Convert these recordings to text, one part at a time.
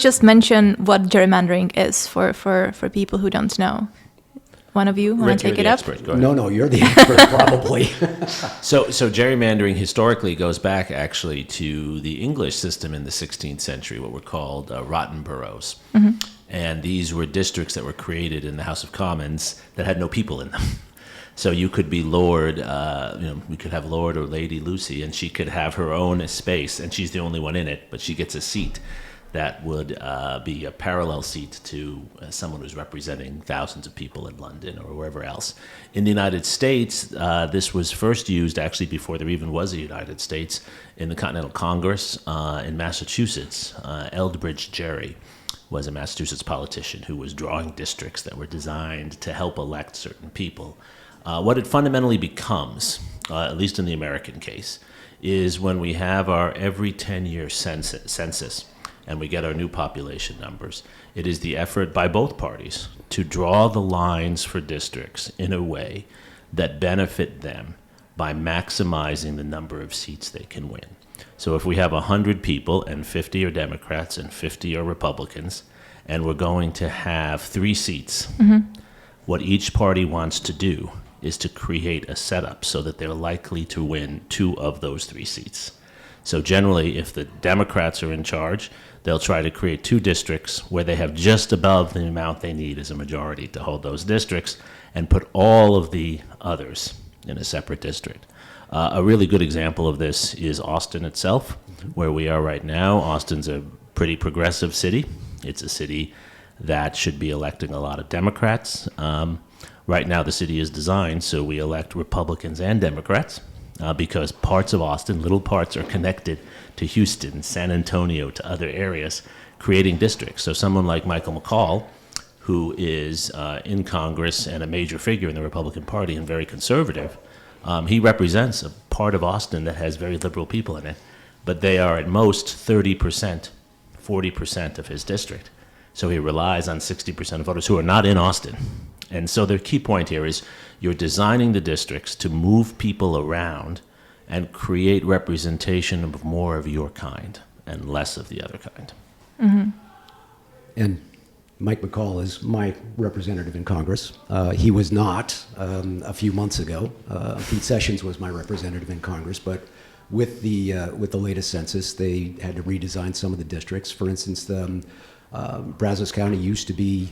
just mention what gerrymandering is for people who don't know? One of you want to take it up? Expert. Go ahead. No, you're the expert, probably. So gerrymandering historically goes back actually to the English system in the 16th century, what were called rotten boroughs. Mm-hmm. And these were districts that were created in the House of Commons that had no people in them. So you could be Lord, we could have Lord or Lady Lucy, and she could have her own space, and she's the only one in it, but she gets a seat that would be a parallel seat to someone who's representing thousands of people in London or wherever else. In the United States, this was first used actually before there even was a United States in the Continental Congress in Massachusetts. Eldridge Gerry was a Massachusetts politician who was drawing districts that were designed to help elect certain people. What it fundamentally becomes, at least in the American case, is when we have our every 10-year census and we get our new population numbers, it is the effort by both parties to draw the lines for districts in a way that benefit them by maximizing the number of seats they can win. So if we have 100 people and 50 are Democrats and 50 are Republicans, and we're going to have 3 seats, what each party wants to do is to create a setup so that they're likely to win 2 of those 3 seats. So generally, if the Democrats are in charge, they'll try to create 2 districts where they have just above the amount they need as a majority to hold those districts and put all of the others in a separate district. A really good example of this is Austin itself, where we are right now. Austin's a pretty progressive city. It's a city that should be electing a lot of Democrats. Right now, the city is designed so we elect Republicans and Democrats because parts of Austin, little parts, are connected to Houston, San Antonio, to other areas, creating districts. So someone like Michael McCall, who is in Congress and a major figure in the Republican Party and very conservative, he represents a part of Austin that has very liberal people in it, but they are at most 30%, 40% of his district. So he relies on 60% of voters who are not in Austin. And so the key point here is you're designing the districts to move people around and create representation of more of your kind and less of the other kind. Mm-hmm. And Mike McCall is my representative in Congress. He was not a few months ago. Pete Sessions was my representative in Congress, but with the latest census, they had to redesign some of the districts. For instance, Brazos County used to be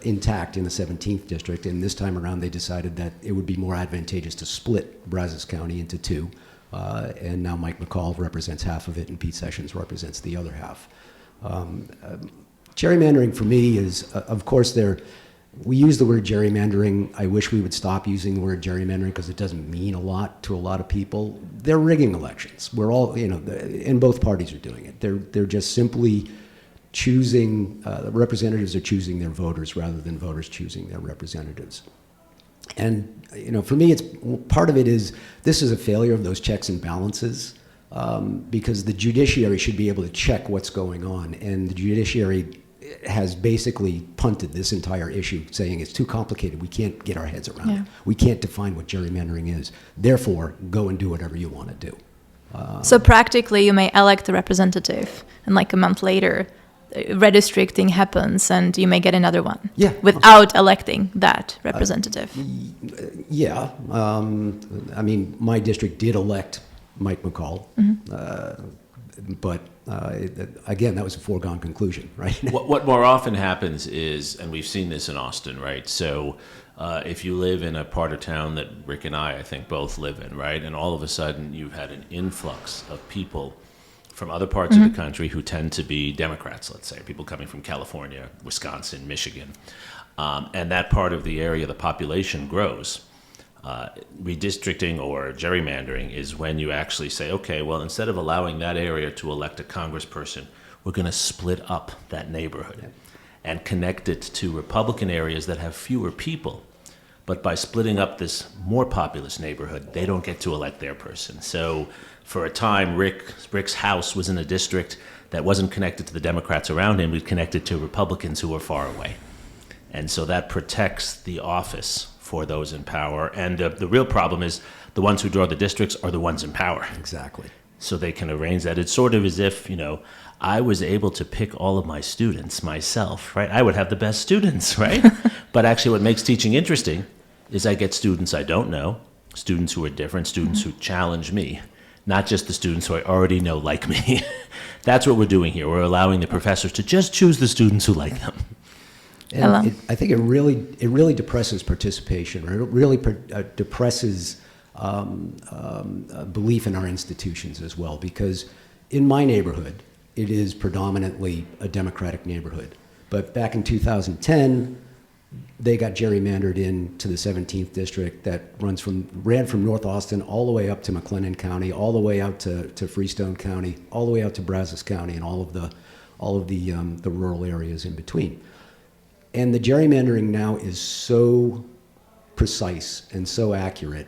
intact in the 17th district, and this time around they decided that it would be more advantageous to split Brazos County into 2. And now Mike McCall represents half of it, and Pete Sessions represents the other half. Gerrymandering for me is, of course, we use the word gerrymandering. I wish we would stop using the word gerrymandering because it doesn't mean a lot to a lot of people. They're rigging elections. We're all, and both parties are doing it. They're just simply choosing, representatives are choosing their voters rather than voters choosing their representatives. And, for me, part of it is this is a failure of those checks and balances. Because the judiciary should be able to check what's going on, and the judiciary has basically punted this entire issue, saying it's too complicated, we can't get our heads around it. We can't define what gerrymandering is. Therefore, go and do whatever you want to do. So practically, you may elect a representative, and like a month later, redistricting happens, and you may get another one. Yeah. Without electing that representative. Yeah. My district did elect Mike McCall, but again, that was a foregone conclusion, right? What more often happens is, and we've seen this in Austin, right? So if you live in a part of town that Rick and I think, both live in, right? And all of a sudden you've had an influx of people from other parts of the country who tend to be Democrats, let's say, people coming from California, Wisconsin, Michigan. And that part of the area, the population grows. Redistricting or gerrymandering is when you actually say, okay, well, instead of allowing that area to elect a congressperson, we're going to split up that neighborhood and connect it to Republican areas that have fewer people. But by splitting up this more populous neighborhood, they don't get to elect their person. So for a time, Rick's house was in a district that wasn't connected to the Democrats around him, it was connected to Republicans who were far away. And so that protects the office for those in power. And the real problem is the ones who draw the districts are the ones in power. Exactly. so they can arrange that. It's sort of as if, I was able to pick all of my students myself, right? I would have the best students, right? But actually what makes teaching interesting is I get students I don't know, students who are different, students who challenge me, not just the students who I already know like me. That's what we're doing here. We're allowing the professors to just choose the students who like them. And I think it really depresses participation, right? It really depresses belief in our institutions as well, because in my neighborhood, it is predominantly a Democratic neighborhood. But back in 2010, they got gerrymandered into the 17th district that ran from North Austin all the way up to McLennan County, all the way out to Freestone County, all the way out to Brazos County, and all of the rural areas in between. And the gerrymandering now is so precise and so accurate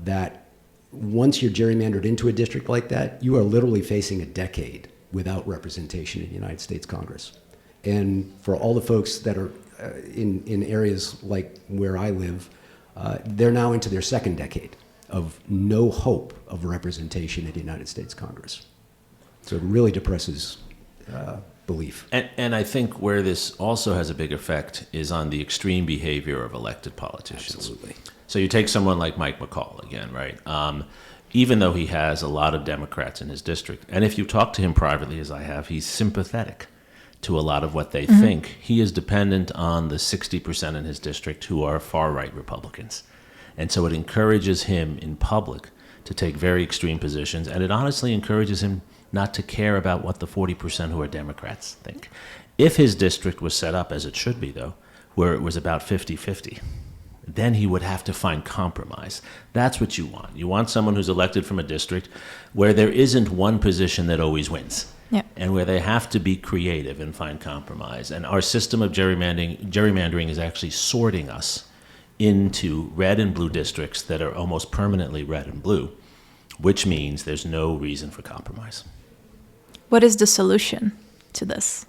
that once you're gerrymandered into a district like that, you are literally facing a decade without representation in the United States Congress. And for all the folks that are in areas like where I live, they're now into their second decade of no hope of representation in the United States Congress. So it really depresses belief. And I think where this also has a big effect is on the extreme behavior of elected politicians. Absolutely. So you take someone like Mike McCall again, right? Even though he has a lot of Democrats in his district, and if you talk to him privately, as I have, he's sympathetic to a lot of what they think. He is dependent on the 60% in his district who are far-right Republicans. And so it encourages him in public to take very extreme positions, and it honestly encourages him not to care about what the 40% who are Democrats think. If his district was set up, as it should be, though, where it was about 50-50, then he would have to find compromise. That's what you want. You want someone who's elected from a district where there isn't one position that always wins. Yeah. And where they have to be creative and find compromise. And our system of gerrymandering is actually sorting us into red and blue districts that are almost permanently red and blue, which means there's no reason for compromise. What is the solution to this?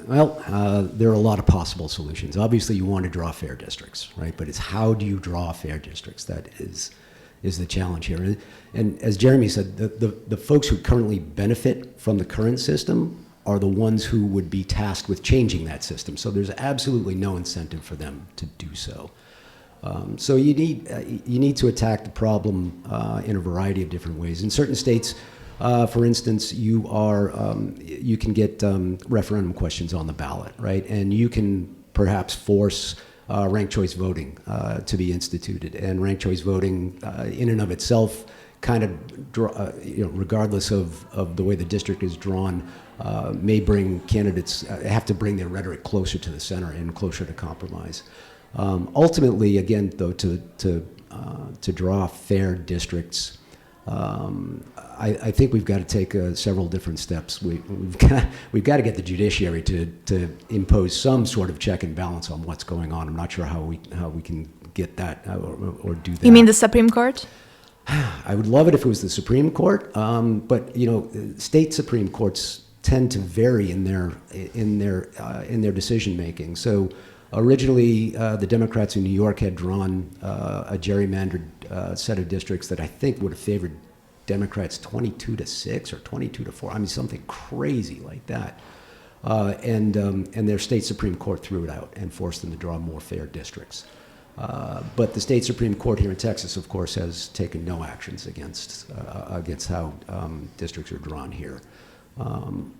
Well, there are a lot of possible solutions. Obviously, you want to draw fair districts, right? But it's how do you draw fair districts that is the challenge here. And as Jeremy said, the folks who currently benefit from the current system are the ones who would be tasked with changing that system. So there's absolutely no incentive for them to do so. So you need to attack the problem in a variety of different ways. In certain states, for instance, you can get referendum questions on the ballot, right? And you can perhaps force ranked choice voting to be instituted. And ranked choice voting, in and of itself, kind of, regardless of the way the district is drawn, may bring candidates have to bring their rhetoric closer to the center and closer to compromise. Ultimately, again, though, to draw fair districts, I think we've got to take several different steps. We've got to get the judiciary to impose some sort of check and balance on what's going on. I'm not sure how we can get that or do that. You mean the Supreme Court? I would love it if it was the Supreme Court, but state Supreme Courts tend to vary in their decision making. So originally, the Democrats in New York had drawn a gerrymandered set of districts that I think would have favored Democrats 22-6 or 22-4. I mean, something crazy like that. And their state Supreme Court threw it out and forced them to draw more fair districts. But the state Supreme Court here in Texas, of course, has taken no actions against how districts are drawn here.